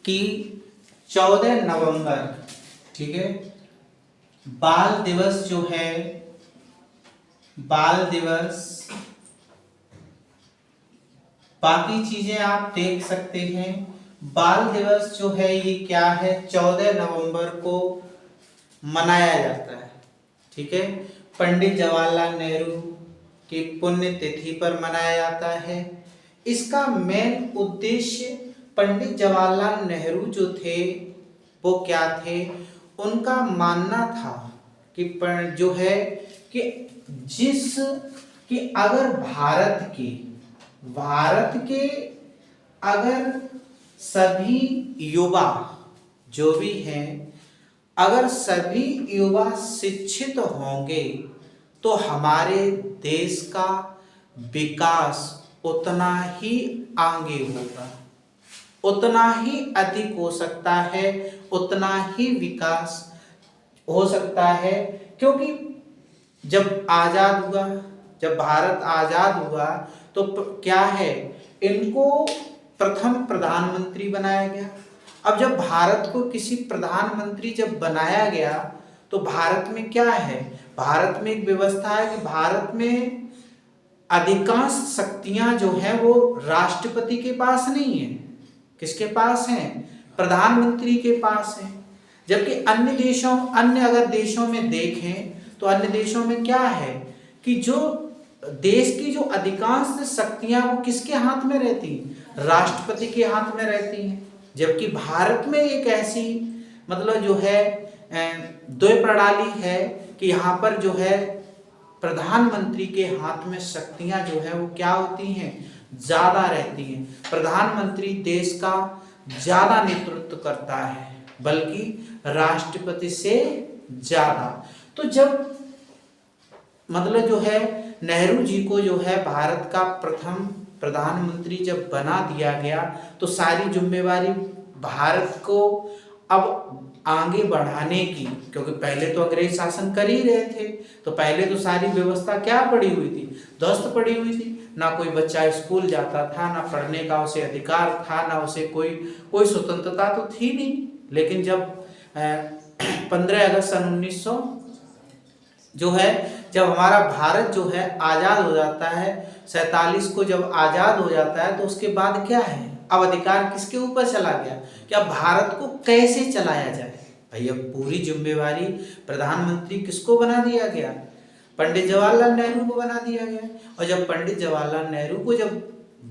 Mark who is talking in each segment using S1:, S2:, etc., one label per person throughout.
S1: कि 14 नवंबर, ठीक है, बाल दिवस जो है, बाल दिवस, बाकी चीजें आप देख सकते हैं। बाल दिवस जो है ये क्या है, 14 नवंबर को मनाया जाता है, ठीक है। पंडित जवाहरलाल नेहरू की पुण्य तिथि पर मनाया जाता है। इसका मेन उद्देश्य, पंडित जवाहरलाल नेहरू जो थे वो क्या थे, उनका मानना था कि जो है कि कि अगर भारत के अगर सभी युवा जो भी हैं, अगर सभी युवा शिक्षित होंगे तो हमारे देश का विकास उतना ही आगे होगा, उतना ही अधिक हो सकता है, उतना ही विकास हो सकता है। क्योंकि जब आजाद हुआ, जब भारत आजाद हुआ तो क्या है, इनको प्रथम प्रधानमंत्री बनाया गया। अब जब भारत को किसी प्रधानमंत्री जब बनाया गया तो भारत में क्या है, भारत में एक व्यवस्था है कि भारत में अधिकांश शक्तियां जो है वो राष्ट्रपति के पास नहीं है। किसके पास है, प्रधानमंत्री के पास है। जबकि अन्य अगर देशों में देखें तो अन्य देशों में क्या है कि जो देश की जो अधिकांश शक्तियां वो किसके हाथ में रहती हैं, राष्ट्रपति के हाथ में रहती हैं। जबकि भारत में एक ऐसी मतलब जो है द्वै प्रणाली है कि यहाँ पर जो है प्रधानमंत्री के हाथ में शक्तियां जो है वो क्या होती हैं, ज्यादा रहती हैं। प्रधानमंत्री देश का ज्यादा नेतृत्व करता है, बल्कि राष्ट्रपति से ज्यादा। तो जब मतलब जो है नेहरू जी को जो है भारत का प्रथम प्रधानमंत्री जब बना दिया गया तो सारी जिम्मेवारी भारत को अब आगे बढ़ाने की, क्योंकि पहले तो अंग्रेज शासन कर ही रहे थे, तो पहले तो सारी व्यवस्था क्या पड़ी हुई थी, ध्वस्त पड़ी हुई थी। ना कोई बच्चा स्कूल जाता था, ना पढ़ने का उसे अधिकार था, ना उसे कोई स्वतंत्रता तो थी नहीं। लेकिन जब 15 अगस्त सन 1900 जो है, जब हमारा भारत जो है आज़ाद हो जाता है, 47 को जब आज़ाद हो जाता है, तो उसके बाद क्या है, अब अधिकार किसके ऊपर चला गया कि अब भारत को कैसे चलाया जाए। भाई अब पूरी जिम्मेवारी प्रधानमंत्री किसको बना दिया गया, पंडित जवाहरलाल नेहरू को बना दिया गया। और जब पंडित जवाहरलाल नेहरू को जब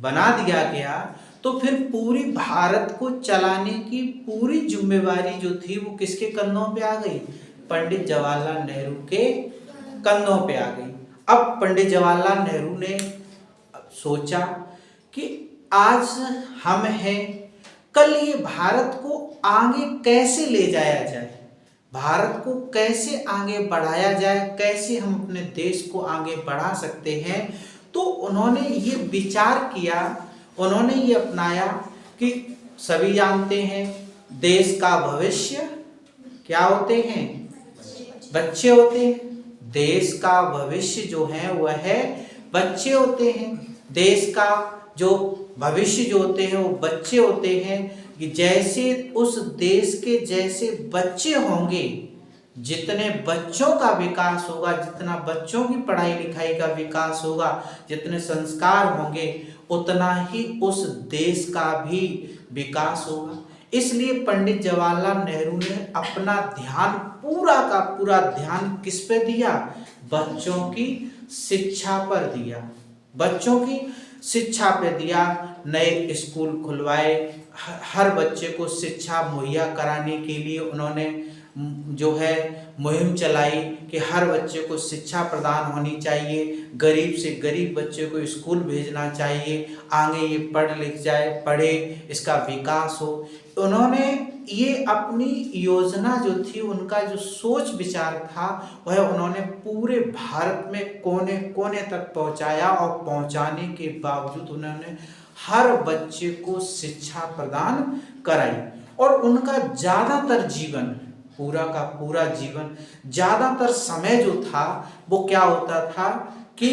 S1: बना दिया गया तो फिर पूरी भारत को चलाने की पूरी जिम्मेवारी जो थी वो किसके कंधों पे आ गई, पंडित जवाहरलाल नेहरू के कंधों पे आ गई। अब पंडित जवाहरलाल नेहरू ने सोचा कि आज हम हैं, कल ये भारत को आगे कैसे ले जाया जाए, भारत को कैसे आगे बढ़ाया जाए, कैसे हम अपने देश को आगे बढ़ा सकते हैं। तो उन्होंने ये विचार किया, उन्होंने ये अपनाया कि सभी जानते हैं देश का भविष्य क्या होते हैं, बच्चे होते हैं। देश का भविष्य जो है वह है बच्चे होते हैं। देश का जो भविष्य जो होते हैं वो बच्चे होते हैं। कि जैसे उस देश के जैसे बच्चे होंगे, जितने बच्चों का विकास होगा, जितना बच्चों की पढ़ाई लिखाई का विकास होगा, जितने संस्कार होंगे, उतना ही उस देश का भी विकास होगा। इसलिए पंडित जवाहरलाल नेहरू ने अपना ध्यान पूरा का पूरा ध्यान किस पे दिया, बच्चों की शिक्षा पर दिया, बच्चों की शिक्षा पे दिया। नए स्कूल खुलवाए, हर बच्चे को शिक्षा मुहैया कराने के लिए उन्होंने जो है मुहिम चलाई कि हर बच्चे को शिक्षा प्रदान होनी चाहिए, गरीब से गरीब बच्चे को स्कूल भेजना चाहिए, आगे ये पढ़ लिख जाए, पढ़े, इसका विकास हो। उन्होंने ये अपनी योजना जो थी, उनका जो सोच विचार था, वह उन्होंने पूरे भारत में कोने कोने तक पहुंचाया और पहुंचाने के बावजूद उन्होंने हर बच्चे को शिक्षा प्रदान कराई। और उनका ज़्यादातर जीवन, पूरा का पूरा जीवन, ज़्यादातर समय जो था वो क्या होता था कि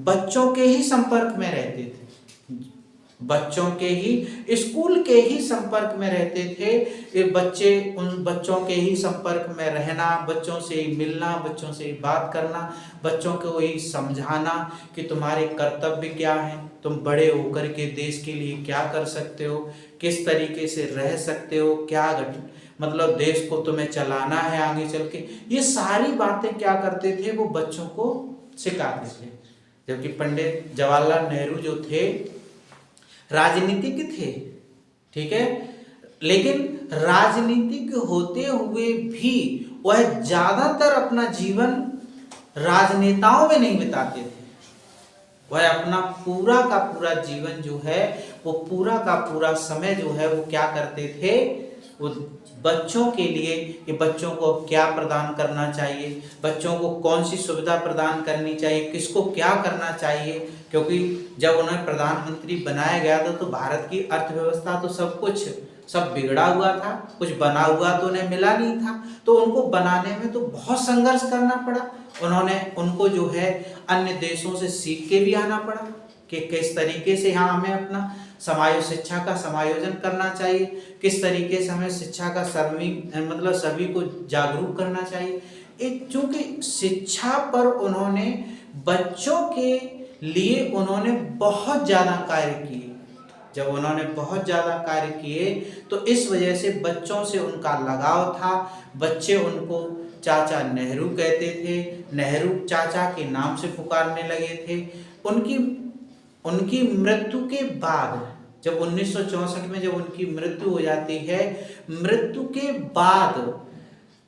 S1: बच्चों के ही संपर्क में रहते थे। बच्चों के ही स्कूल के ही संपर्क में रहते थे। ये बच्चे उन बच्चों के ही संपर्क में रहना, बच्चों से ही मिलना, बच्चों से ही बात करना, बच्चों को ही समझाना कि तुम्हारे कर्तव्य क्या हैं, तुम बड़े होकर के देश के लिए क्या कर सकते हो, किस तरीके से रह सकते हो, क्या मतलब देश को तुम्हें चलाना है आगे चल के। ये सारी बातें क्या करते थे, वो बच्चों को सिखाते थे। जबकि पंडित जवाहरलाल नेहरू जो थे राजनीतिक थे, ठीक है, लेकिन राजनीतिक होते हुए भी वह ज्यादातर अपना जीवन राजनेताओं में नहीं बिताते थे। वह अपना पूरा का पूरा जीवन जो है, वो पूरा का पूरा समय जो है वो क्या करते थे, वो बच्चों के लिए कि बच्चों को क्या प्रदान करना चाहिए, बच्चों को कौन सी सुविधा प्रदान करनी चाहिए, किसको क्या करना चाहिए। क्योंकि जब उन्हें प्रधानमंत्री बनाया गया था तो भारत की अर्थव्यवस्था तो सब बिगड़ा हुआ था, कुछ बना हुआ तो उन्हें मिला नहीं था। तो उनको बनाने में तो बहुत संघर्ष करना पड़ा। उनको जो है अन्य देशों से सीख के भी आना पड़ा कि किस तरीके से यहाँ हमें अपना शिक्षा का समायोजन करना चाहिए, किस तरीके से हमें शिक्षा का मतलब सभी को जागरूक करना चाहिए। एक चूंकि शिक्षा पर उन्होंने बच्चों के लिए उन्होंने बहुत ज़्यादा कार्य किए। जब उन्होंने बहुत ज़्यादा कार्य किए तो इस वजह से बच्चों से उनका लगाव था। बच्चे उनको चाचा नेहरू कहते थे, नेहरू चाचा के नाम से पुकारने लगे थे। उनकी मृत्यु के बाद, जब 1964 में जब उनकी मृत्यु हो जाती है, मृत्यु के बाद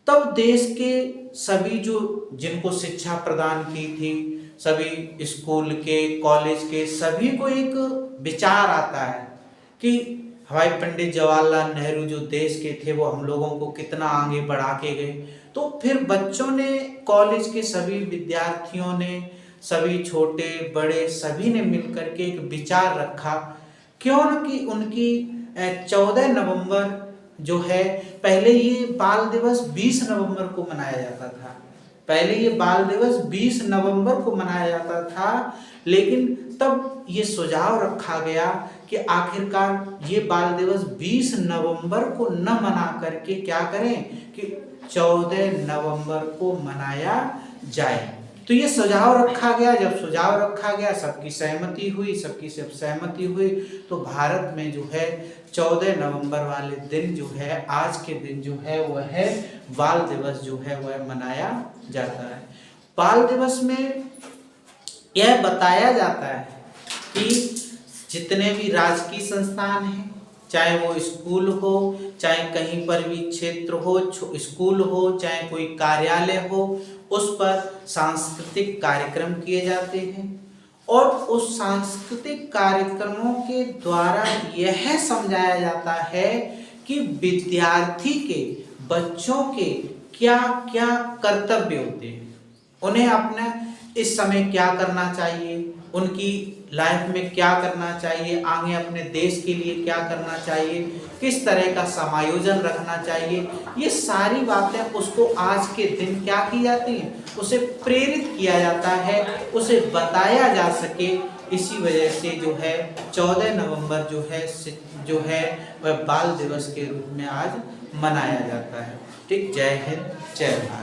S1: तब देश के सभी जिनको शिक्षा प्रदान की थी, सभी स्कूल के, कॉलेज के, सभी को एक विचार आता है कि हमारे पंडित जवाहरलाल नेहरू जो देश के थे वो हम लोगों को कितना आगे बढ़ा के गए। तो फिर बच्चों ने, कॉलेज के सभी विद्यार्थियों ने, सभी छोटे बड़े सभी ने मिलकर के एक विचार रखा, क्यों न कि उनकी 14 नवंबर जो है, पहले ये बाल दिवस 20 नवंबर को मनाया जाता था। पहले ये बाल दिवस 20 नवंबर को मनाया जाता था, लेकिन तब ये सुझाव रखा गया कि आखिरकार ये बाल दिवस 20 नवंबर को न मना करके क्या करें कि 14 नवंबर को मनाया जाए। तो ये सुझाव रखा गया। जब सुझाव रखा गया, सबकी सहमति हुई, सबकी सब सहमति हुई, तो भारत में जो है 14 नवंबर वाले दिन जो है, आज के दिन जो है वह है बाल दिवस जो है वह मनाया जाता है। बाल दिवस में यह बताया जाता है कि जितने भी राजकीय संस्थान हैं, चाहे वो स्कूल हो, चाहे कहीं पर भी क्षेत्र हो, स्कूल हो, चाहे कोई कार्यालय हो, उस पर सांस्कृतिक कार्यक्रम किए जाते हैं। और उस सांस्कृतिक कार्यक्रमों के द्वारा यह समझाया जाता है कि विद्यार्थी के, बच्चों के क्या क्या कर्तव्य होते हैं, उन्हें अपना इस समय क्या करना चाहिए, उनकी लाइफ में क्या करना चाहिए, आगे अपने देश के लिए क्या करना चाहिए, किस तरह का समायोजन रखना चाहिए। ये सारी बातें उसको आज के दिन क्या की जाती हैं, उसे प्रेरित किया जाता है, उसे बताया जा सके। इसी वजह से जो है 14 नवंबर जो है वह बाल दिवस के रूप में आज मनाया जाता है। ठीक, जय हिंद, जय भारत।